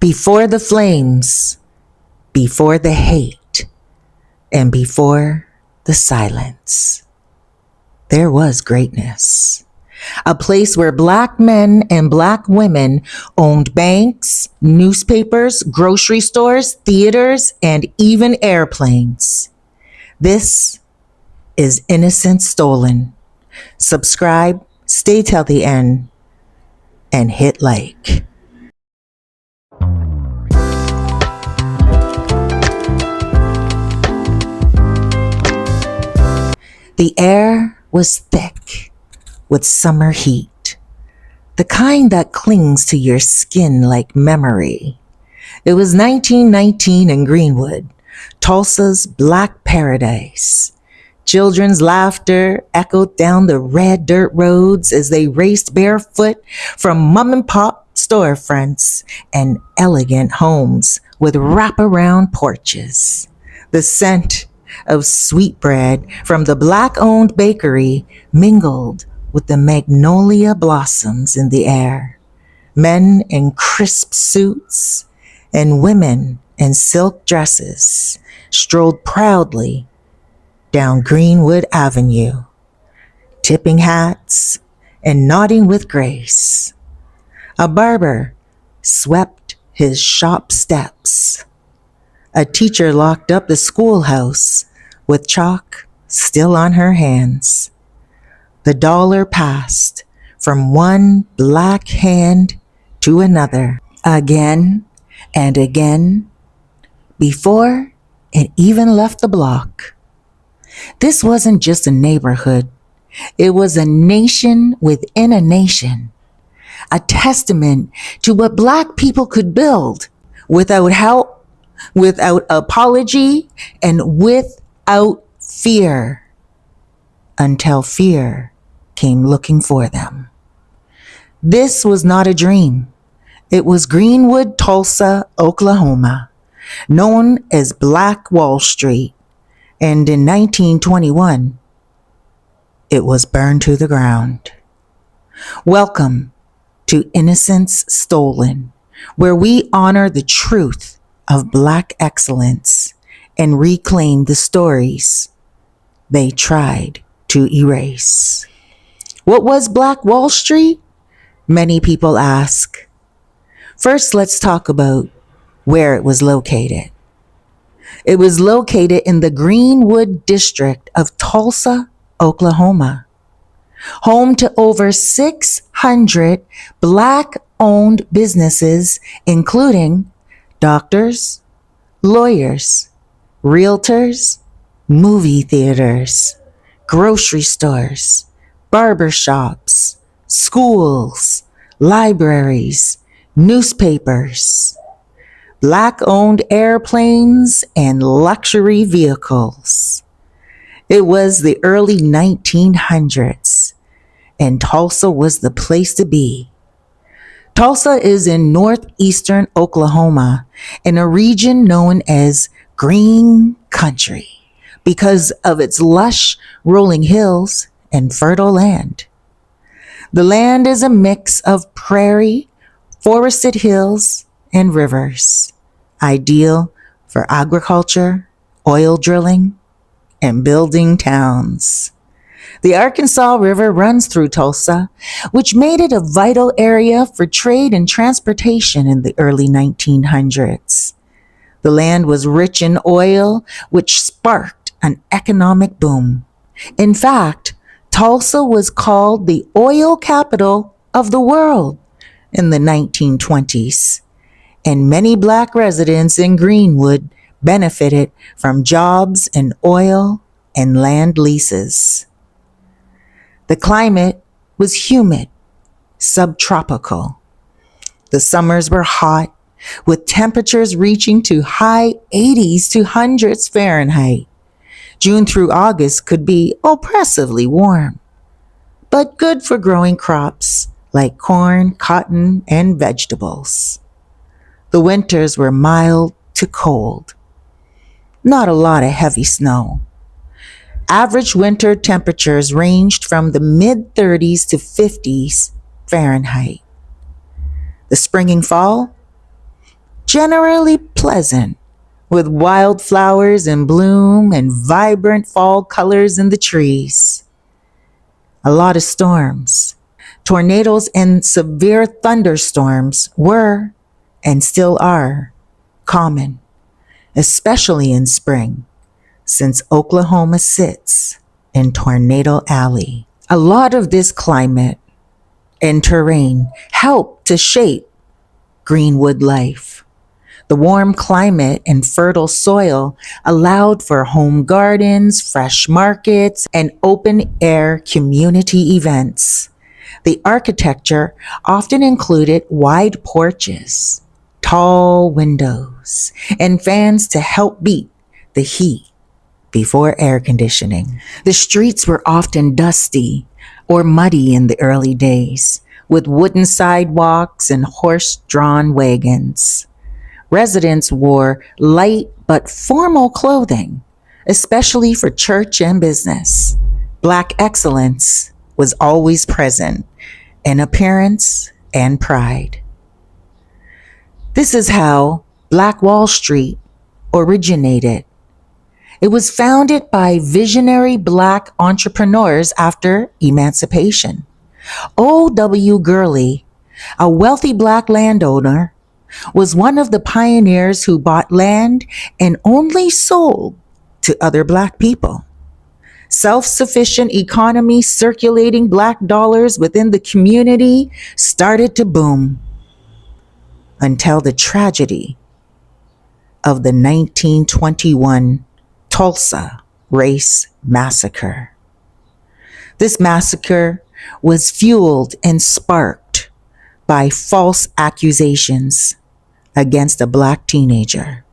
Before the flames, before the hate, and before the silence, there was greatness. A place where Black men and Black women owned banks, newspapers, grocery stores, theaters, and even airplanes. This is Innocence Stolen. Subscribe, stay till the end, and hit like. The air was thick with summer heat, the kind that clings to your skin like memory. It was 1919 in Greenwood, Tulsa's Black paradise. Children's laughter echoed down the red dirt roads as they raced barefoot from mom and pop storefronts and elegant homes with wraparound porches. The scent of sweetbread from the Black-owned bakery mingled with the magnolia blossoms in the air. Men in crisp suits and women in silk dresses strolled proudly down Greenwood Avenue, tipping hats and nodding with grace. A barber swept his shop steps. A teacher locked up the schoolhouse with chalk still on her hands. The dollar passed from one Black hand to another, again and again, before it even left the block. This wasn't just a neighborhood. It was a nation within a nation, a testament to what Black people could build without help, without apology, and without fear, until fear came looking for them. This was not a dream. It was Greenwood, Tulsa, Oklahoma, known as Black Wall Street, and in 1921, it was burned to the ground. Welcome to Innocence Stolen, where we honor the truth of Black excellence and reclaim the stories they tried to erase. What was Black Wall Street? Many people ask. First, let's talk about where it was located. It was located in the Greenwood district of Tulsa, Oklahoma, home to over 600 Black-owned businesses, including doctors, lawyers, realtors, movie theaters, grocery stores, barber shops, schools, libraries, newspapers, Black-owned airplanes, and luxury vehicles. It was the early 1900s, and Tulsa was the place to be. Tulsa is in northeastern Oklahoma, in a region known as Green Country because of its lush rolling hills and fertile land. The land is a mix of prairie, forested hills, and rivers, ideal for agriculture, oil drilling, and building towns. The Arkansas River runs through Tulsa, which made it a vital area for trade and transportation in the early 1900s. The land was rich in oil, which sparked an economic boom. In fact, Tulsa was called the oil capital of the world in the 1920s, and many Black residents in Greenwood benefited from jobs in oil and land leases. The climate was humid, subtropical. The summers were hot, with temperatures reaching to high 80s to hundreds Fahrenheit. June through August could be oppressively warm, but good for growing crops like corn, cotton, and vegetables. The winters were mild to cold. Not a lot of heavy snow. Average winter temperatures ranged from the mid-30s to 50s Fahrenheit. The spring and fall, generally pleasant, with wildflowers in bloom and vibrant fall colors in the trees. A lot of storms. Tornadoes and severe thunderstorms were, and still are, common, especially in spring, since Oklahoma sits in Tornado Alley. A lot of this climate and terrain help to shape Greenwood life. The warm climate and fertile soil allowed for home gardens, fresh markets, and open air community events. The architecture often included wide porches, tall windows, and fans to help beat the heat before air conditioning. The streets were often dusty or muddy in the early days, with wooden sidewalks and horse-drawn wagons. Residents wore light but formal clothing, especially for church and business. Black excellence was always present in appearance and pride. This is how Black Wall Street originated. It was founded by visionary Black entrepreneurs after emancipation. O.W. Gurley, a wealthy Black landowner, was one of the pioneers who bought land and only sold to other Black people. Self-sufficient economy circulating Black dollars within the community started to boom until the tragedy of the 1921 Tulsa Race Massacre. This massacre was fueled and sparked by false accusations against a Black teenager.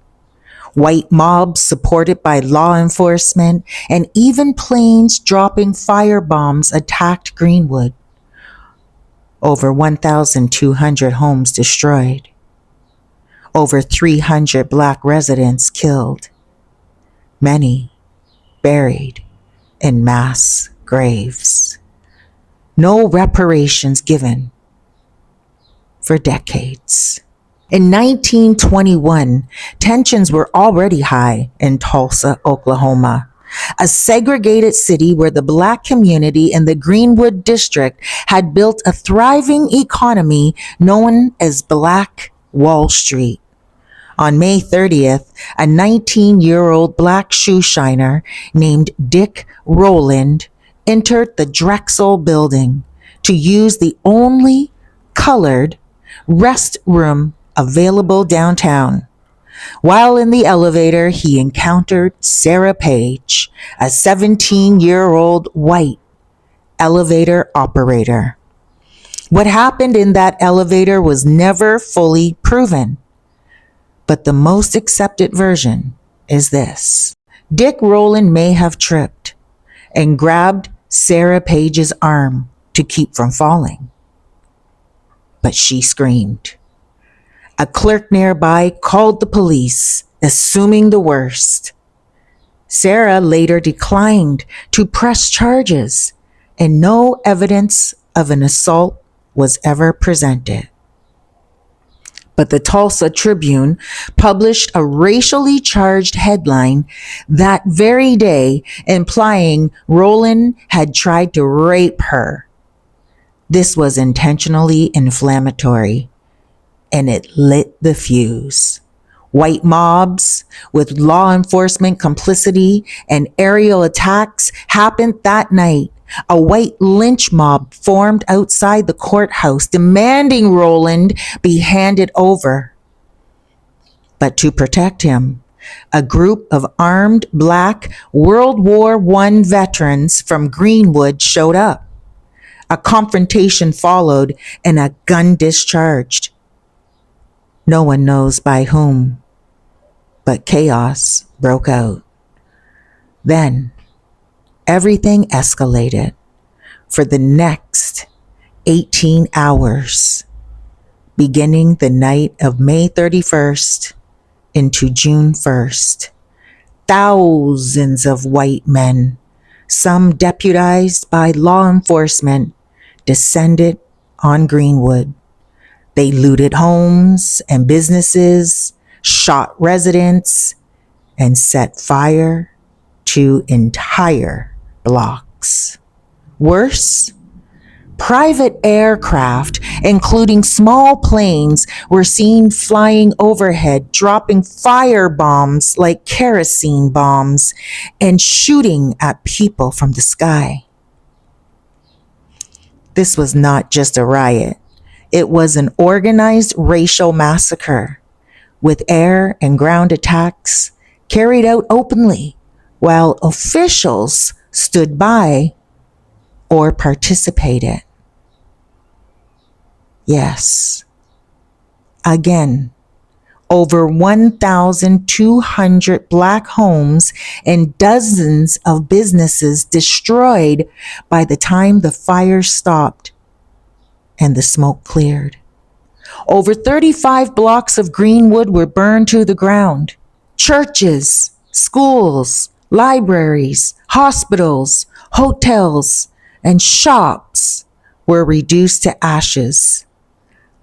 White mobs supported by law enforcement and even planes dropping firebombs attacked Greenwood. Over 1,200 homes destroyed. Over 300 Black residents killed. Many buried in mass graves. No reparations given for decades. In 1921, tensions were already high in Tulsa, Oklahoma, a segregated city where the Black community in the Greenwood district had built a thriving economy known as Black Wall Street. On May 30th, a 19-year-old Black shoe shiner named Dick Rowland entered the Drexel building to use the only colored restroom available downtown. While in the elevator, he encountered Sarah Page, a 17-year-old white elevator operator. What happened in that elevator was never fully proven, but the most accepted version is this. Dick Rowland may have tripped and grabbed Sarah Page's arm to keep from falling, but she screamed. A clerk nearby called the police, assuming the worst. Sarah later declined to press charges, and no evidence of an assault was ever presented. But the Tulsa Tribune published a racially charged headline that very day implying Rowland had tried to rape her. This was intentionally inflammatory, and it lit the fuse. White mobs with law enforcement complicity and aerial attacks happened that night. A white lynch mob formed outside the courthouse demanding Rowland be handed over. But to protect him, a group of armed Black World War I veterans from Greenwood showed up. A confrontation followed and a gun discharged. No one knows by whom, but chaos broke out. Then, everything escalated for the next 18 hours, beginning the night of May 31st into June 1st. Thousands of white men, some deputized by law enforcement, descended on Greenwood. They looted homes and businesses, shot residents, and set fire to entire blocks. Worse, private aircraft, including small planes, were seen flying overhead, dropping fire bombs like kerosene bombs and shooting at people from the sky. This was not just a riot. It was an organized racial massacre with air and ground attacks carried out openly while officials stood by or participated. Yes, again, over 1,200 Black homes and dozens of businesses destroyed by the time the fire stopped and the smoke cleared. Over 35 blocks of Greenwood were burned to the ground. Churches, schools, libraries, hospitals, hotels, and shops were reduced to ashes.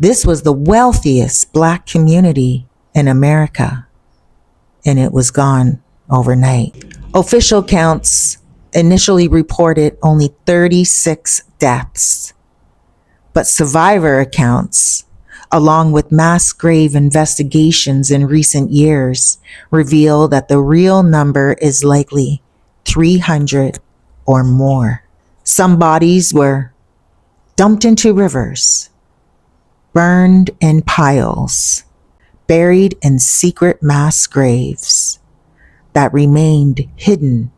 This was the wealthiest Black community in America, and it was gone overnight. Official counts initially reported only 36 deaths, but survivor accounts, along with mass grave investigations in recent years, reveal that the real number is likely 300 or more. Some bodies were dumped into rivers, burned in piles, buried in secret mass graves that remained hidden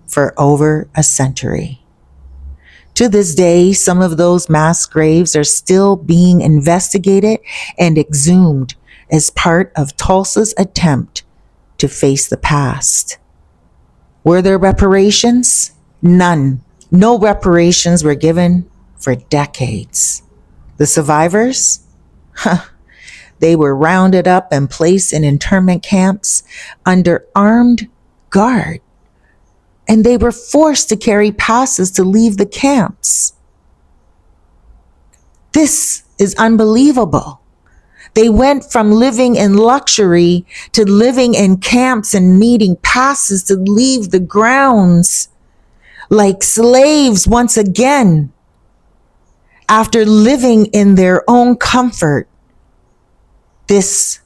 for over a century. To this day, some of those mass graves are still being investigated and exhumed as part of Tulsa's attempt to face the past. Were there reparations? None. No reparations were given for decades. The survivors? They were rounded up and placed in internment camps under armed guard, and they were forced to carry passes to leave the camps. This is unbelievable. They went from living in luxury to living in camps and needing passes to leave the grounds like slaves once again. After living in their own comfort, this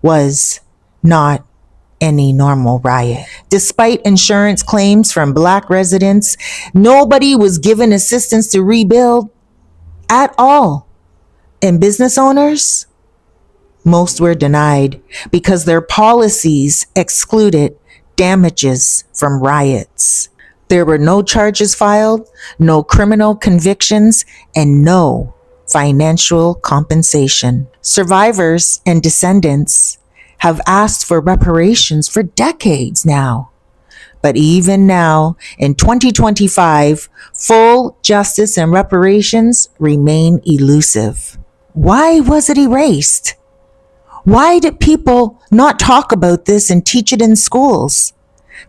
was not any normal riot. Despite insurance claims from Black residents, nobody was given assistance to rebuild at all. And business owners, most were denied because their policies excluded damages from riots. There were no charges filed, no criminal convictions, and no financial compensation. Survivors and descendants have asked for reparations for decades now. But even now, in 2025, full justice and reparations remain elusive. Why was it erased? Why did people not talk about this and teach it in schools?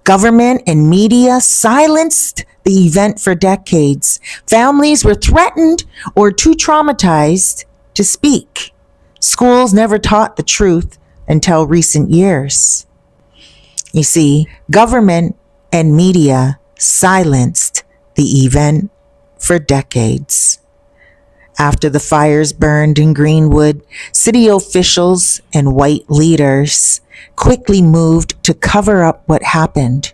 Government and media silenced the event for decades. Families were threatened or too traumatized to speak. Schools never taught the truth until recent years. You see, government and media silenced the event for decades. After the fires burned in Greenwood, city officials and white leaders quickly moved to cover up what happened.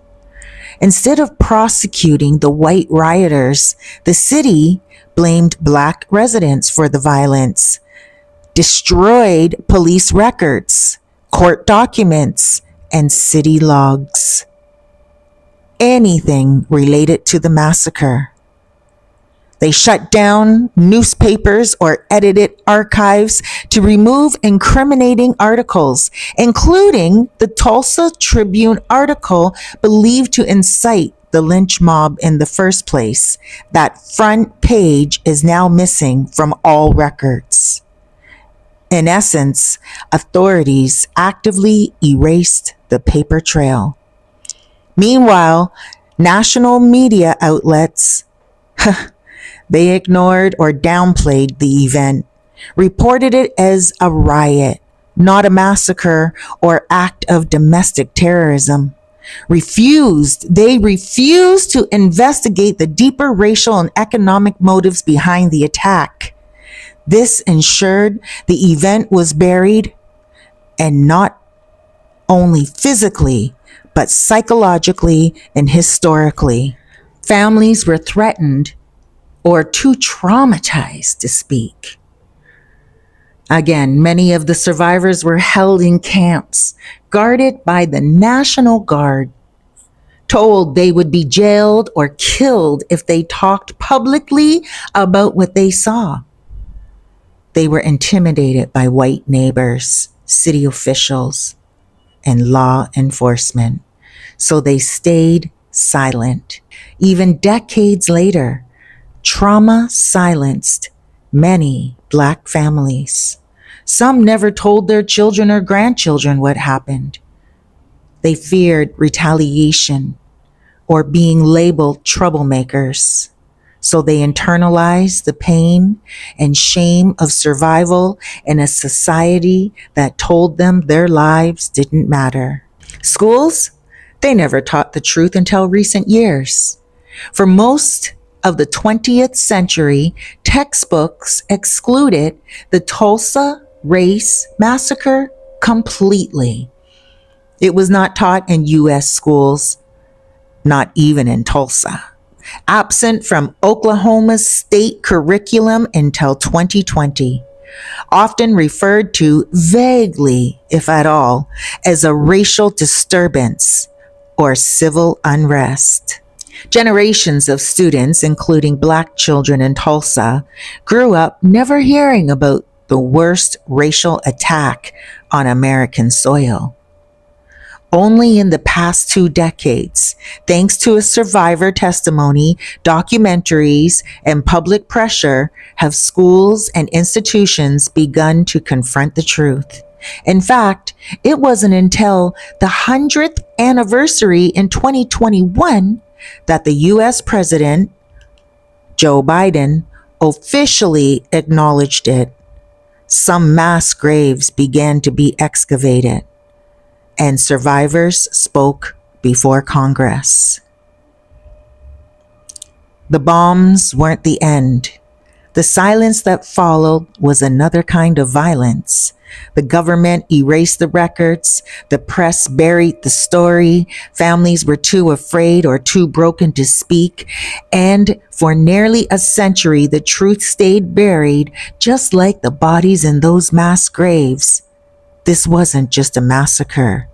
Instead of prosecuting the white rioters, the city blamed Black residents for the violence, destroyed police records, court documents, and city logs. Anything related to the massacre. They shut down newspapers or edited archives to remove incriminating articles, including the Tulsa Tribune article believed to incite the lynch mob in the first place. That front page is now missing from all records. In essence, authorities actively erased the paper trail. Meanwhile, national media outlets, they ignored or downplayed the event, reported it as a riot, not a massacre or act of domestic terrorism. They refused to investigate the deeper racial and economic motives behind the attack. This ensured the event was buried, and not only physically, but psychologically and historically. Families were threatened or too traumatized to speak. Again, many of the survivors were held in camps, guarded by the National Guard, told they would be jailed or killed if they talked publicly about what they saw. They were intimidated by white neighbors, city officials, and law enforcement, so they stayed silent. Even decades later, trauma silenced many Black families. Some never told their children or grandchildren what happened. They feared retaliation or being labeled troublemakers. So they internalized the pain and shame of survival in a society that told them their lives didn't matter. Schools, they never taught the truth until recent years. For most of the 20th century, textbooks excluded the Tulsa Race Massacre completely. It was not taught in U.S. schools, not even in Tulsa. Absent from Oklahoma's state curriculum until 2020, often referred to vaguely, if at all, as a racial disturbance or civil unrest. Generations of students, including Black children in Tulsa, grew up never hearing about the worst racial attack on American soil. Only in the past 2 decades, thanks to a survivor testimony, documentaries, and public pressure, have schools and institutions begun to confront the truth. In fact, it wasn't until the 100th anniversary in 2021 that the U.S. President, Joe Biden, officially acknowledged it. Some mass graves began to be excavated, and survivors spoke before Congress. The bombs weren't the end. The silence that followed was another kind of violence. The government erased the records. The press buried the story. Families were too afraid or too broken to speak. And for nearly a century, the truth stayed buried, just like the bodies in those mass graves. This wasn't just a massacre.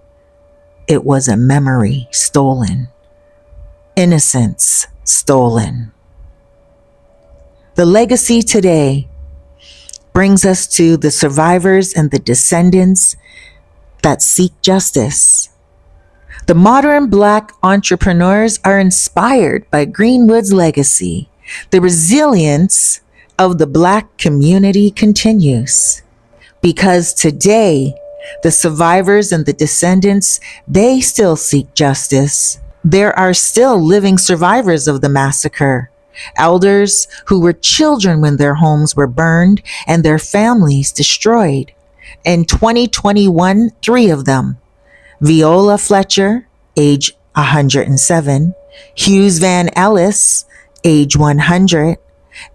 It was a memory stolen. Innocence stolen. The legacy today brings us to the survivors and the descendants that seek justice. The modern Black entrepreneurs are inspired by Greenwood's legacy. The resilience of the Black community continues because today, the survivors and the descendants, they still seek justice. There are still living survivors of the massacre. Elders who were children when their homes were burned and their families destroyed. In 2021, 3 of them, Viola Fletcher, age 107, Hughes Van Ellis, age 100,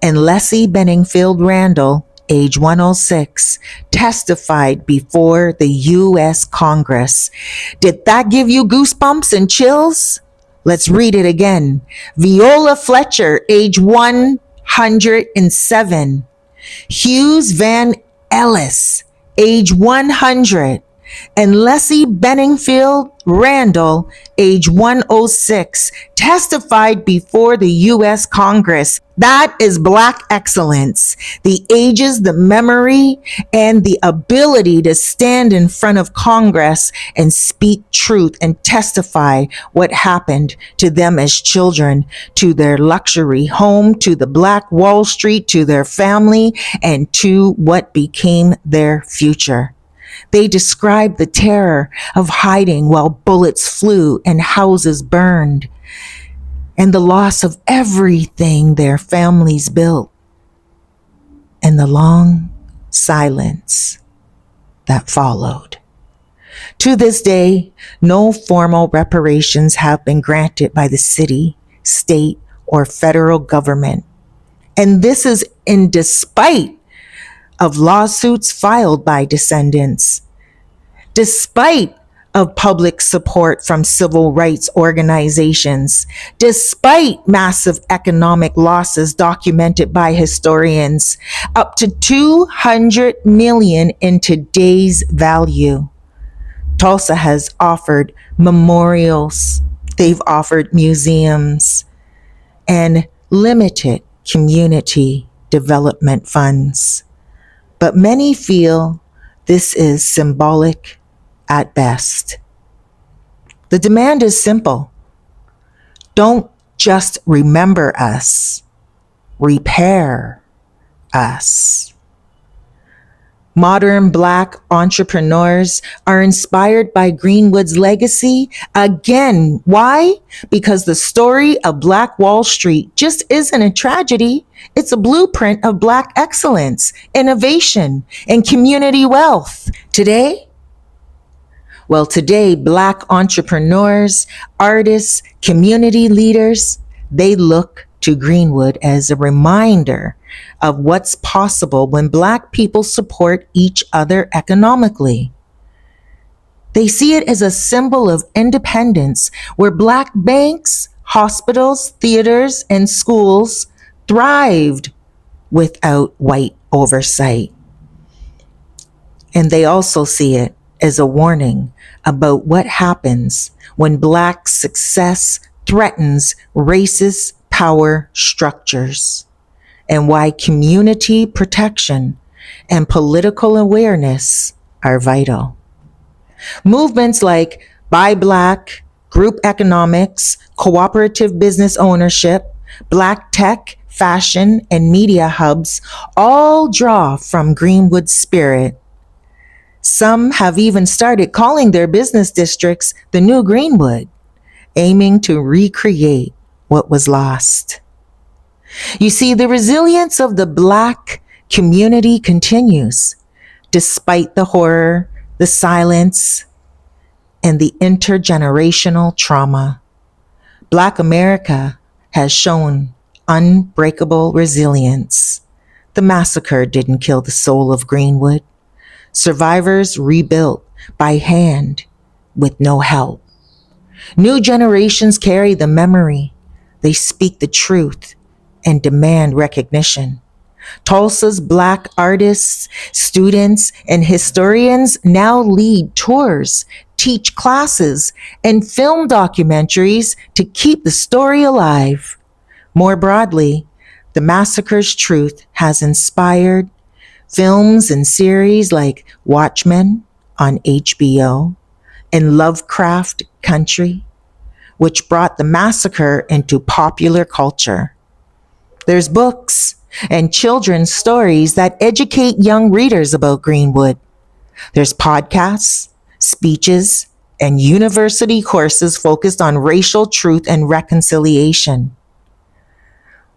and Leslie Benningfield Randall, age 106, testified before the U.S. Congress. Did that give you goosebumps and chills? Let's read it again. Viola Fletcher, age 107. Hughes Van Ellis, age 100. And Leslie Benningfield Randall, age 106, testified before the U.S. Congress. That is Black excellence. The ages, the memory, and the ability to stand in front of Congress and speak truth and testify what happened to them as children, to their luxury home, to the Black Wall Street, to their family, and to what became their future. They described the terror of hiding while bullets flew and houses burned, and the loss of everything their families built, and the long silence that followed. To this day, no formal reparations have been granted by the city, state, or federal government. And this is in despite of lawsuits filed by descendants, despite of public support from civil rights organizations, despite massive economic losses documented by historians, up to 200 million in today's value. Tulsa has offered memorials, they've offered museums, and limited community development funds. But many feel this is symbolic at best. The demand is simple. Don't just remember us, repair us. Modern Black entrepreneurs are inspired by Greenwood's legacy. Again, why? Because the story of Black Wall Street just isn't a tragedy. It's a blueprint of Black excellence, innovation, and community wealth. Today, Black entrepreneurs, artists, community leaders, they look to Greenwood as a reminder of what's possible when Black people support each other economically. They see it as a symbol of independence where Black banks, hospitals, theaters, and schools thrived without white oversight. And they also see it as a warning about what happens when Black success threatens racist power structures, and why community protection and political awareness are vital. Movements like Buy Black, group economics, cooperative business ownership, Black tech, fashion, and media hubs all draw from Greenwood's spirit. Some have even started calling their business districts the New Greenwood, aiming to recreate what was lost. You see, the resilience of the Black community continues despite the horror, the silence, and the intergenerational trauma. Black America has shown unbreakable resilience. The massacre didn't kill the soul of Greenwood. Survivors rebuilt by hand with no help. New generations carry the memory. They speak the truth and demand recognition. Tulsa's Black artists, students, and historians now lead tours, teach classes, and film documentaries to keep the story alive. More broadly, the massacre's truth has inspired films and series like Watchmen on HBO and Lovecraft Country, which brought the massacre into popular culture. There's books and children's stories that educate young readers about Greenwood. There's podcasts, speeches, and university courses focused on racial truth and reconciliation.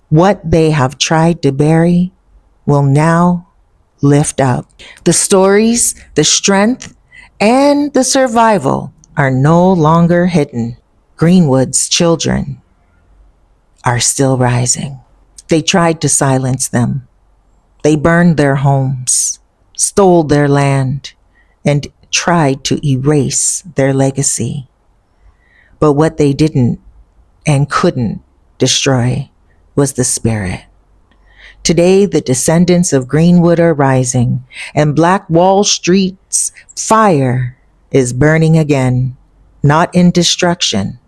What they have tried to bury will now lift up. The stories, the strength, and the survival are no longer hidden. Greenwood's children are still rising. They tried to silence them. They burned their homes, stole their land, and tried to erase their legacy. But what they didn't and couldn't destroy was the spirit. Today, the descendants of Greenwood are rising, and Black Wall Street's fire is burning again, not in destruction,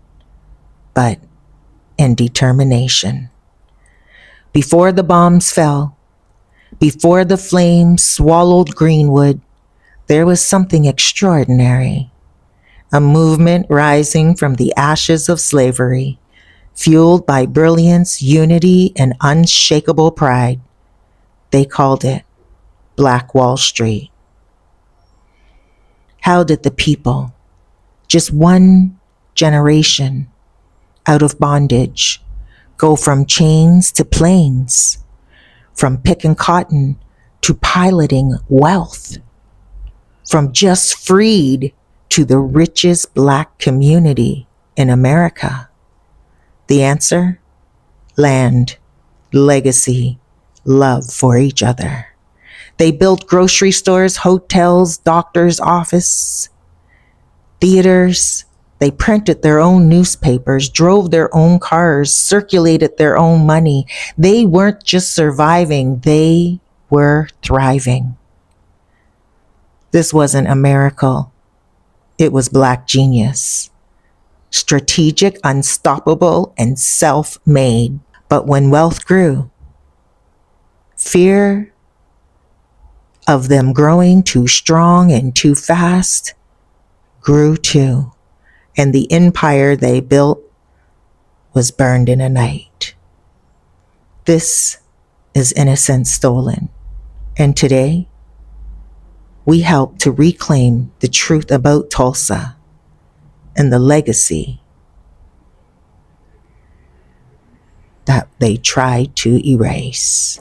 but in determination. Before the bombs fell, before the flames swallowed Greenwood, there was something extraordinary, a movement rising from the ashes of slavery, fueled by brilliance, unity, and unshakable pride. They called it Black Wall Street. How did the people, just one generation out of bondage, go from chains to planes, from picking cotton to piloting wealth, from just freed to the richest Black community in America? The answer? Land, legacy, love for each other. They built grocery stores, hotels, doctors' offices, theaters. They printed their own newspapers, drove their own cars, circulated their own money. They weren't just surviving, they were thriving. This wasn't a miracle. It was Black genius. Strategic, unstoppable, and self-made. But when wealth grew, fear of them growing too strong and too fast grew too. And the empire they built was burned in a night. This is Innocence Stolen. And today, we help to reclaim the truth about Tulsa and the legacy that they tried to erase.